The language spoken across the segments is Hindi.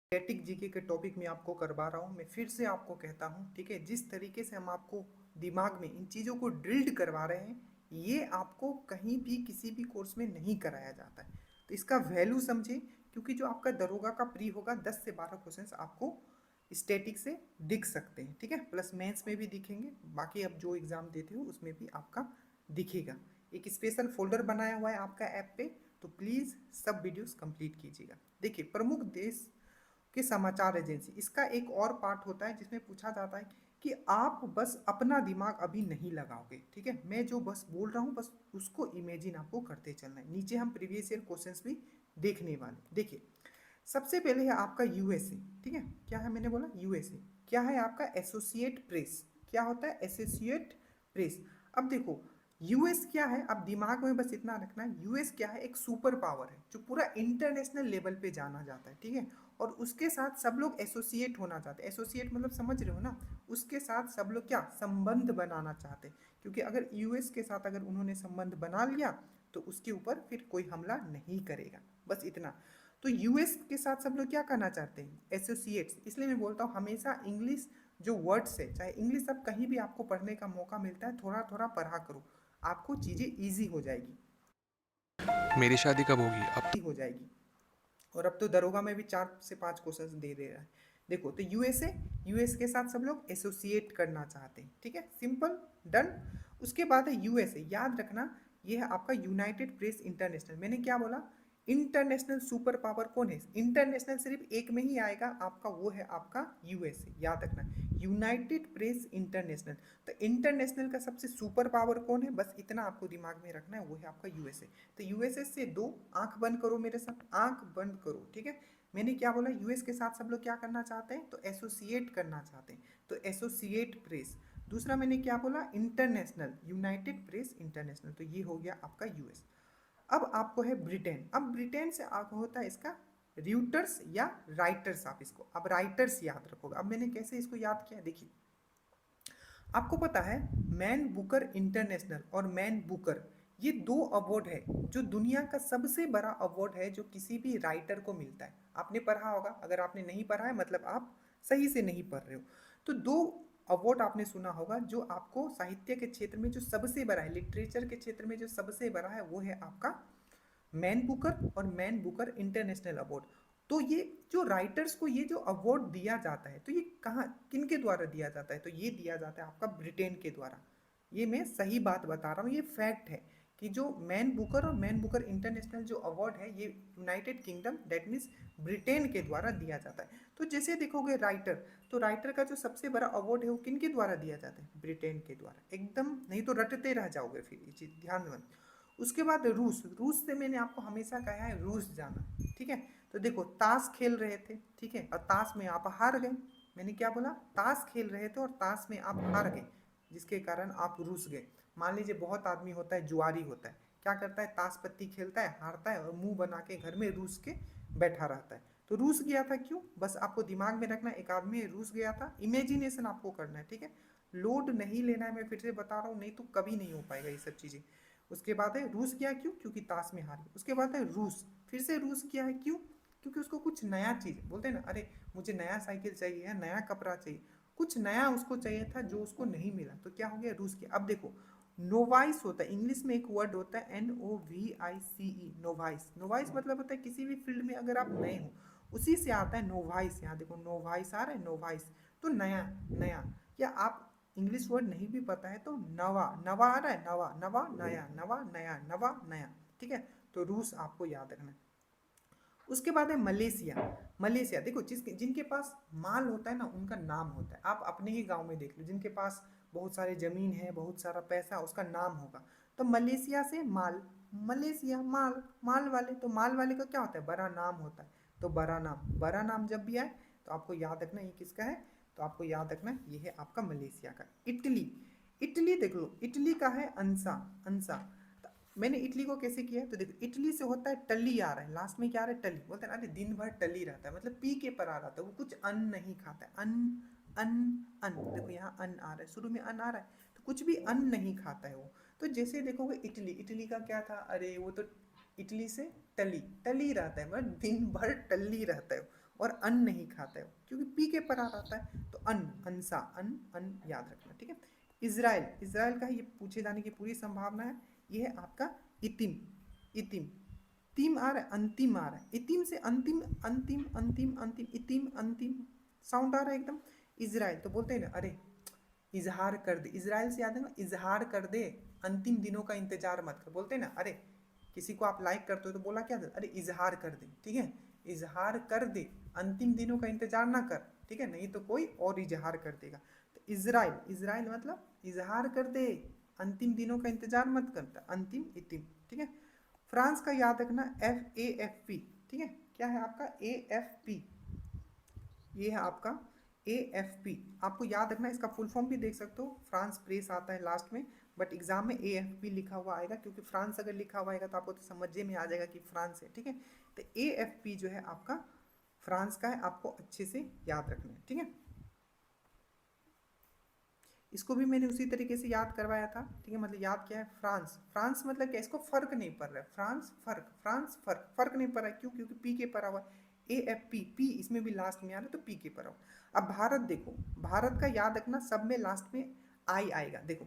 स्टैटिक जीके के टॉपिक में आपको करवा रहा हूँ। मैं फिर से आपको कहता हूँ, ठीक है, जिस तरीके से हम आपको दिमाग में इन चीज़ों को ड्रिल्ड करवा रहे हैं, ये आपको कहीं भी किसी भी कोर्स में नहीं कराया जाता है। तो इसका वैल्यू समझे, क्योंकि जो आपका दरोगा का प्री होगा 10 से 12 क्वेश्चंस आपको स्टैटिक से दिख सकते हैं, ठीक है, प्लस मेंस में भी दिखेंगे, बाकी अब जो एग्ज़ाम देते हो उसमें भी आपका दिखेगा। एक स्पेशल फोल्डर बनाया हुआ है आपका ऐप पे, तो प्लीज़ सब वीडियोस कंप्लीट कीजिएगा। देखिए, प्रमुख देश कि समाचार एजेंसी, इसका एक और पार्ट होता है जिसमें पूछा जाता है कि आप बस अपना दिमाग अभी नहीं लगाओगे, ठीक है, मैं जो बस बोल रहा हूँ बस उसको इमेजिन आपको करते चलना है। नीचे हम प्रीवियस ईयर क्वेश्चंस भी देखने वाले। देखिए, सबसे पहले है आपका यूएसए, ठीक है, क्या है, मैंने बोला यूएसए, क्या है आपका एसोसिएट प्रेस, क्या होता है एसोसिएट प्रेस। अब देखो, यूएस क्या है, अब दिमाग में बस इतना रखना है, यूएस क्या है, एक सुपर पावर है जो पूरा इंटरनेशनल लेवल पे जाना जाता है, ठीक है, और उसके साथ सब लोग एसोसिएट होना चाहते हैं। एसोसिएट मतलब समझ रहे हो ना, उसके साथ सब लोग क्या संबंध बनाना चाहते हैं, क्योंकि अगर यूएस के साथ अगर उन्होंने संबंध बना लिया तो उसके ऊपर फिर कोई हमला नहीं करेगा, बस इतना। तो यूएस के साथ सब लोग क्या करना चाहते हैं, एसोसिएट्स। इसलिए मैं बोलता हूँ हमेशा इंग्लिश जो वर्ड्स है, चाहे इंग्लिश अब कहीं भी आपको पढ़ने का मौका मिलता है, थोड़ा थोड़ा पढ़ा करो, आपको चीज़ें ईजी हो जाएगी, मेरी शादी कब होगी अब? हो जाएगी। और अब तो दरोगा में भी 4 से 5 क्वेश्चन दे रहा है। देखो, तो यूएसए, यूएस के साथ सब लोग एसोसिएट करना चाहते हैं, ठीक है, सिंपल, डन। उसके बाद है यूएसए, याद रखना, ये है आपका यूनाइटेड प्रेस इंटरनेशनल। मैंने क्या बोला, इंटरनेशनल सुपर पावर कौन है, इंटरनेशनल सिर्फ एक में ही आएगा आपका, वो है आपका यूएसए, याद रखना, यूनाइटेड प्रेस इंटरनेशनल। तो इंटरनेशनल का सबसे सुपर पावर कौन है, बस इतना आपको दिमाग में रखना है, वो है आपका यूएसए। तो यूएसए से दो, आंख बंद करो मेरे साथ, आंख बंद करो, ठीक है। मैंने क्या बोला, यूएस के साथ सब लोग क्या करना चाहते हैं, तो एसोसिएट करना चाहते हैं, तो एसोसिएट प्रेस। दूसरा मैंने क्या बोला, इंटरनेशनल, यूनाइटेड प्रेस इंटरनेशनल, तो ये हो गया आपका यूएस। अब आपको है ब्रिटेन। अब ब्रिटेन से आपको होता है इसका रियूटर्स या राइटर्स, आप इसको अब राइटर्स याद रखोगे। अब मैंने कैसे इसको याद किया, देखिए, आपको पता है मैन बुकर इंटरनेशनल और मैन बुकर, ये दो अवार्ड है जो दुनिया का सबसे बड़ा अवार्ड है जो किसी भी राइटर को मिलता है। आपने पढ़ा होगा, अगर आपने नहीं पढ़ा है मतलब आप सही से नहीं पढ़ रहे हो। तो दो अवार्ड आपने सुना होगा जो आपको साहित्य के क्षेत्र में जो सबसे बड़ा है, लिटरेचर के क्षेत्र में जो सबसे बड़ा है, वो है आपका मैन बुकर और मैन बुकर इंटरनेशनल अवार्ड। तो ये जो राइटर्स को ये जो अवार्ड दिया जाता है, तो ये कहाँ किन के द्वारा दिया जाता है, तो ये दिया जाता है आपका ब्रिटेन के द्वारा। ये मैं सही बात बता रहा हूँ, ये फैक्ट है कि जो मैन बुकर और मैन बुकर इंटरनेशनल जो अवार्ड है, ये United kingdom, that means Britain के द्वारा दिया जाता है। तो जैसे देखोगे राइटर, तो राइटर का जो सबसे बड़ा अवार्ड है वो किन के द्वारा दिया जाता है, ब्रिटेन के द्वारा, एकदम, नहीं तो रटते रह जाओगे फिर, ये चीज़ ध्यान में। उसके बाद रूस, रूस से मैंने आपको हमेशा कहा है रूस जाना, ठीक है। तो देखो, ताश खेल रहे थे, ठीक है, और ताश में आप हार गए। मैंने क्या बोला, ताश खेल रहे थे और ताश में आप हार गए, जिसके कारण आप रूस गए। मान लीजिए बहुत आदमी होता है, जुआरी होता है, क्या करता है, ताश पत्ती खेलता है, हारता है और मुंह बना के घर में रूस के बैठा रहता है। तो रूस गया था क्यों, बस आपको दिमाग में रखना, एक आदमी रूस गया था, इमेजिनेशन आपको करना है, ठीक है, लोड नहीं लेना है, मैं फिर से बता रहा हूँ, नहीं तो कभी नहीं हो पाएगा ये सब चीज़ें। उसके बाद है रूस गया क्यों, क्योंकि ताश में हार गया। उसके बाद है रूस, फिर से रूस गया है क्यों, क्योंकि उसको कुछ नया चीज़, बोलते हैं ना, अरे मुझे नया साइकिल चाहिए, नया कपड़ा चाहिए, कुछ नया उसको चाहिए था जो उसको नहीं मिला, तो क्या हो गया, रूस गया। अब देखो, नोवाइस होता है, इंग्लिश में एक वर्ड होता है NOVICE, नोवाइस। नोवाइस मतलब होता है किसी भी फील्ड में अगर आप नए हो, उसी से आता है नोवाइस। यहाँ देखो नोवाइस आ रहा है, नोवाइस, तो नया, नया। या आप इंग्लिश वर्ड नहीं भी पता है तो नवा, नवा आ रहा है, नवा, नवा नया, नवा नया, नवा नया, ठीक है। तो रूस आपको याद रखना है। उसके बाद है मलेशिया। मलेशिया देखो, जिनके पास माल होता है ना, उनका नाम होता है। आप अपने ही गांव में देख लो, जिनके पास बहुत सारे जमीन है, बहुत सारा पैसा, उसका नाम होगा। तो मलेशिया से माल, मलेशिया माल, माल वाले, तो माल वाले का क्या होता है, बड़ा नाम होता है। तो बड़ा नाम, बड़ा नाम जब भी आए तो आपको याद रखना ये किसका है, तो आपको याद रखना ये है आपका मलेशिया का। इटली, इटली देख लो, इटली का है अंसा, अंसा। मैंने इटली को कैसे किया है, तो देखो, इटली से होता है टली आ रहा है, लास्ट में क्या आ रहा है, टली, बोलते हैं ना, अरे दिन भर टली रहता है, मतलब पी के पर आ रहा था, वो कुछ अन्न नहीं खाता है, अन्न, अन्न, अन्न, देखो यहाँ अन्न आ रहा है, शुरू में अन्न आ रहा है, तो कुछ भी अन्न नहीं खाता है वो। तो जैसे देखोगे इटली, इटली का क्या था, अरे वो तो इटली से टली, टली रहता है, मतलब दिन भर टली रहता है, और अन्न नहीं खाता है क्योंकि पी के पर आ रहा है, तो अन्न, अंसा, अन्न, अन्न याद रखना, ठीक है। इजराइल, इजराइल का ये पूछे जाने की पूरी संभावना है। ये है आपका इतिम, इतिम, तीम आ रहा है, अंतिम आ रहा है, इतिम से अंतिम, अंतिम अंतिम अंतिम, इतिम अंतिम साउंड आ रहा है एकदम। इजराइल तो बोलते हैं ना, अरे इजहार कर दे, इजराइल से याद है ना, इजहार कर दे, अंतिम दिनों का इंतजार मत कर, बोलते हैं ना, अरे किसी को आप लाइक करते हो तो बोला क्या था, अरे इजहार कर दे, ठीक है, इजहार कर दे, अंतिम दिनों का इंतजार ना कर, ठीक है, नहीं तो कोई और इजहार कर देगा। तो इजराइल, इजराइल मतलब इजहार कर दे, अंतिम दिनों का इंतजार मत करता, अंतिम, इतिम, ठीक है। फ्रांस का याद रखना, FAFP, ठीक है, क्या है आपका AFP, ये है आपका AFP, आपको याद रखना, इसका फुल फॉर्म भी देख सकते हो, फ्रांस प्रेस आता है लास्ट में, बट एग्जाम में AFP लिखा हुआ आएगा, क्योंकि फ्रांस अगर लिखा हुआ आएगा तो आपको तो समझे में आ जाएगा कि फ्रांस है, ठीक है। तो AFP जो है आपका फ्रांस का है, आपको अच्छे से याद रखना है, ठीक है। इसको भी मैंने उसी तरीके से याद करवाया था, ठीक है, मतलब याद क्या है, फ्रांस, फ्रांस मतलब क्या, इसको फर्क नहीं पड़ रहा है, फ्रांस फर्क, फ्रांस फर्क, फर्क नहीं पड़ रहा है, क्यों, क्योंकि पी के पड़ा हुआ है, AFP, पी इसमें भी लास्ट में आ रहा है तो पी के पड़ा हुआ। अब भारत देखो, भारत का याद रखना, सब में लास्ट में आई आएगा, देखो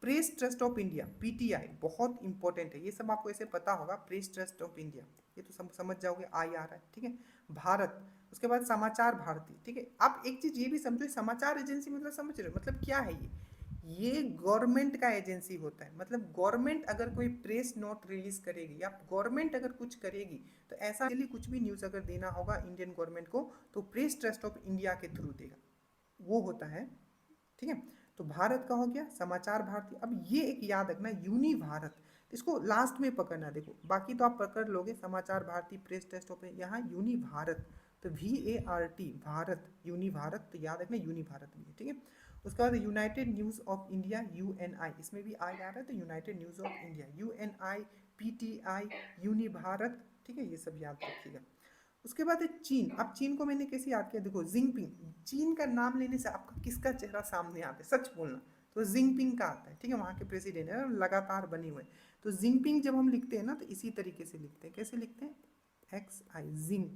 press trust of India, PTI बहुत इंपॉर्टेंट है, ये सब आपको ऐसे पता होगा, प्रेस ट्रस्ट ऑफ इंडिया, ये तो सब समझ जाओगे, आई आ रहा है, ठीक है। भारत, उसके बाद समाचार भारती, ठीक है। आप एक चीज ये भी समझो, समाचार एजेंसी मतलब समझ रहे हो, मतलब क्या है ये गवर्नमेंट का एजेंसी होता है, मतलब गवर्नमेंट अगर कोई प्रेस नोट रिलीज करेगी या गवर्नमेंट अगर कुछ करेगी, तो ऐसा कुछ भी न्यूज अगर देना होगा इंडियन गवर्नमेंट को, तो प्रेस ट्रस्ट ऑफ इंडिया के थ्रू देगा, वो होता है, ठीक है। तो भारत का हो गया, समाचार भारती। अब ये एक याद रखना, यूनि भारत, इसको लास्ट में पकड़ना, देखो बाकी तो आप पकड़ लोगे, समाचार भारती, प्रेस टेस्ट ऑफ, यहाँ यूनि भारत, तो VART, भारत, यूनि भारत, तो याद रखना यूनि भारत भी है, ठीक है। उसके बाद United News of India, UNI, इसमें भी आई आ रहा है, तो United News of India, UNI, PTI, Uni Bharat, ठीक है, ये सब याद रखिएगा। उसके बाद है चीन। अब चीन को मैंने कैसे याद किया, देखो जिंगपिंग, चीन का नाम लेने से आपका किसका चेहरा सामने आता है, सच बोलना, तो जिंगपिंग का आता है, ठीक है, वहाँ के प्रेसिडेंट है, लगातार बने हुए। तो जिंगपिंग जब हम लिखते हैं ना, तो इसी तरीके से लिखते हैं, कैसे लिखते हैं, XI, जिंग,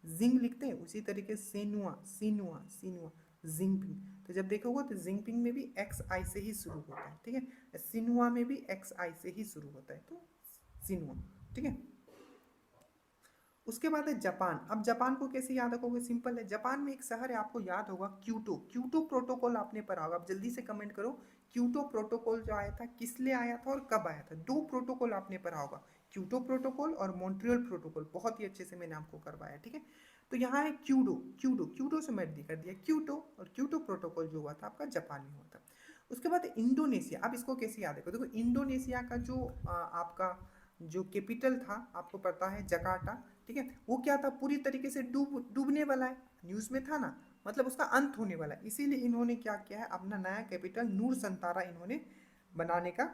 जिंग लिखते हैं, उसी तरीके से सेनुआ, सिनुआ, सिनुआ, जिंगपिंग। तो जब देखोगे तो जिंगपिंग में भी XI से ही शुरू होता है, ठीक है, सिनुआ में भी XI से ही शुरू होता है, तो सिनुआ, ठीक है। उसके बाद है जापान। अब जापान को कैसे याद रखोगे, सिंपल है, जापान में एक शहर है, आपको याद होगा क्योटो, क्योटो प्रोटोकॉल आपने पढ़ा होगा, आप जल्दी से कमेंट करो, क्योटो प्रोटोकॉल जो आया था किस लिए आया था और कब आया था, दो प्रोटोकॉल आपने पढ़ा होगा, क्योटो प्रोटोकॉल और मॉन्ट्रियल प्रोटोकॉल, बहुत ही अच्छे से मैंने आपको करवाया, ठीक है। तो यहाँ है क्यूडो, क्यूडो, क्यूडो से मैच कर दिया, क्यूटो, और क्यूटो प्रोटोकॉल जो हुआ था आपका जापान में हुआ था। उसके बाद इंडोनेशिया। अब इसको कैसे याद रखो, देखो इंडोनेशिया का जो आपका जो कैपिटल था आपको पता है, जकार्ता, ठीक है, वो क्या था, पूरी तरीके से डूबने वाला है, न्यूज़ में था ना, मतलब उसका अंत होने वाला है, इसीलिए इन्होंने क्या किया है, अपना नया कैपिटल नूर संतारा इन्होंने बनाने का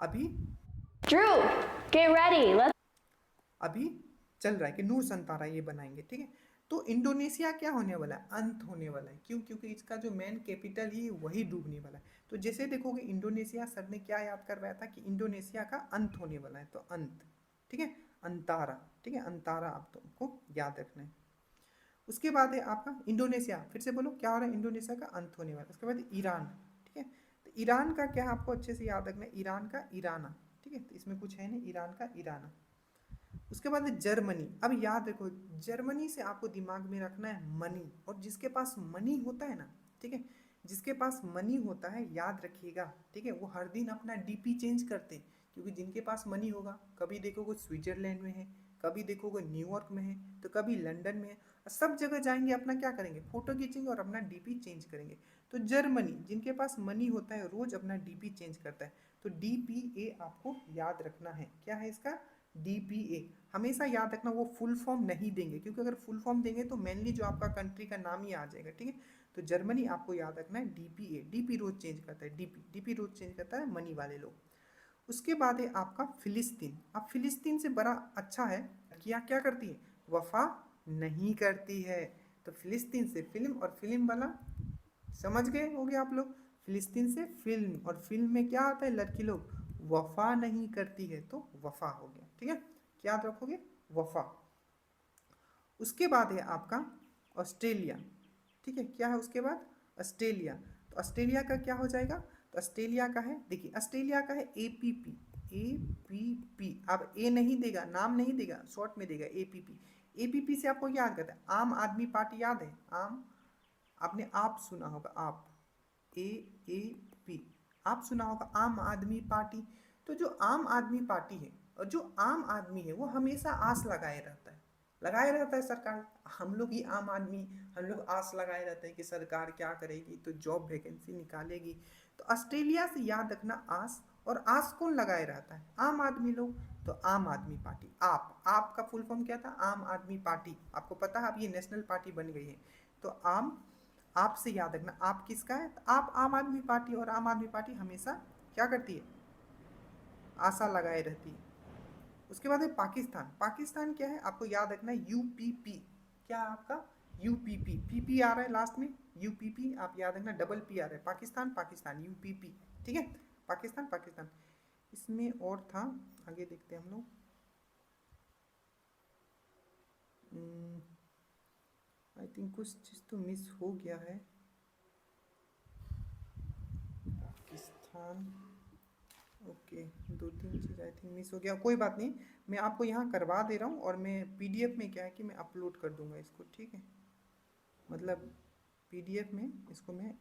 अभी Drew, get ready. Let's अभी चल रहा है कि नूर संतारा ये बनाएंगे, ठीक है। तो इंडोनेशिया क्या होने वाला है, अंत होने वाला है, क्यों, क्योंकि इसका जो मेन कैपिटल ही वही डूबने वाला है। तो जैसे देखोगे इंडोनेशिया, सर ने क्या याद करवाया था कि इंडोनेशिया का अंत होने वाला है, तो अंत, ठीक है, अंतारा, ठीक है, अंतारा आप तुमको याद रखना है। उसके बाद है आपका इंडोनेशिया, फिर से बोलो क्या हो रहा है, इंडोनेशिया का अंत होने वाला है। उसके बाद ईरान, ठीक है, तो ईरान का क्या है आपको अच्छे से याद रखना है, ईरान का ईराना, ठीक है, तो इसमें कुछ है नहीं, ईरान का ईराना। उसके बाद है जर्मनी। अब याद रखो, जर्मनी से आपको दिमाग में रखना है मनी, और जिसके पास मनी होता है ना, ठीक है, जिसके पास मनी होता है याद रखिएगा, ठीक है, वो हर दिन अपना DP चेंज करते हैं, क्योंकि जिनके पास मनी होगा, कभी देखोगे स्विट्जरलैंड में है, कभी देखोगे न्यूयॉर्क में है, तो कभी लंदन में है, सब जगह जाएंगे, अपना क्या करेंगे, फोटो खींचेंगे और अपना DP चेंज करेंगे। तो जर्मनी, जिनके पास मनी होता है, रोज अपना DP चेंज करता है, तो DPA आपको याद रखना है, क्या है इसका, DPA। हमेशा याद रखना, वो फुल फॉर्म नहीं देंगे, क्योंकि अगर फुल फॉर्म देंगे तो मेनली जो आपका कंट्री का नाम ही आ जाएगा, ठीक है। तो जर्मनी आपको याद रखना है DPA, DP रोज चेंज करता है, DP रोज चेंज करता है मनी वाले लोग। उसके बाद है आपका फिलिस्तीन। अब फिलिस्तीन से बड़ा अच्छा है, क्या क्या करती है, वफा नहीं करती है, तो फिलिस्तीन से फिल्म, और फिल्म वाला समझ गए होगे आप लोग, फिलिस्तीन से फिल्म, और फिल्म में क्या आता है, लड़की लोग वफा नहीं करती है, तो वफा हो गया, ठीक है, क्या याद रखोगे, वफा। उसके बाद है आपका ऑस्ट्रेलिया, ठीक है। क्या है उसके बाद? ऑस्ट्रेलिया। तो ऑस्ट्रेलिया का क्या हो जाएगा? तो ऑस्ट्रेलिया का है, देखिए ऑस्ट्रेलिया का है APP, APP। अब ए नहीं देगा, नाम नहीं देगा, शॉर्ट में देगा APP। APP से आपको याद करता है, आम आदमी पार्टी याद है? आम, आपने आप सुना होगा, आप, AAP, आप सुना होगा, आम आदमी पार्टी। तो जो आम आदमी पार्टी है और जो आम आदमी है वो हमेशा आस लगाए रहता है सरकार। हम लोग ही आम आदमी, हम लोग आस लगाए रहते हैं कि सरकार क्या करेगी, तो जॉब वैकेंसी निकालेगी। तो ऑस्ट्रेलिया से याद रखना आस, और आस कौन लगाए रहता है? आम आदमी लोग। तो आम आदमी पार्टी, आप का फुल फॉर्म क्या था? आम आदमी पार्टी। आपको पता है अब ये नेशनल पार्टी बन गई है। तो आप से याद रखना, आप किसका है? तो आप आम आदमी पार्टी, और आम आदमी पार्टी हमेशा क्या करती है? आशा लगाए रहती है। उसके बाद है पाकिस्तान। पाकिस्तान क्या है? आपको याद रखना है UPP। क्या है आपका? UPP, PP आ रहा है लास्ट में, UPP आप याद रखना, डबल P आ रहा है, पाकिस्तान पाकिस्तान, UPP, ठीक है, पाकिस्तान पाकिस्तान। इसमें और था, आगे देखते हैं हम लोग। आई थिंक कुछ चीज़ तो मिस हो गया है। Pakistan, okay, 2-3 cheese I think miss हो गया, कोई बात नहीं, मैं आपको यहाँ करवा दे रहा हूँ, और मैं PDF में क्या है कि मैं अपलोड कर दूँगा इसको, ठीक है, मतलब PDF में इसको मैं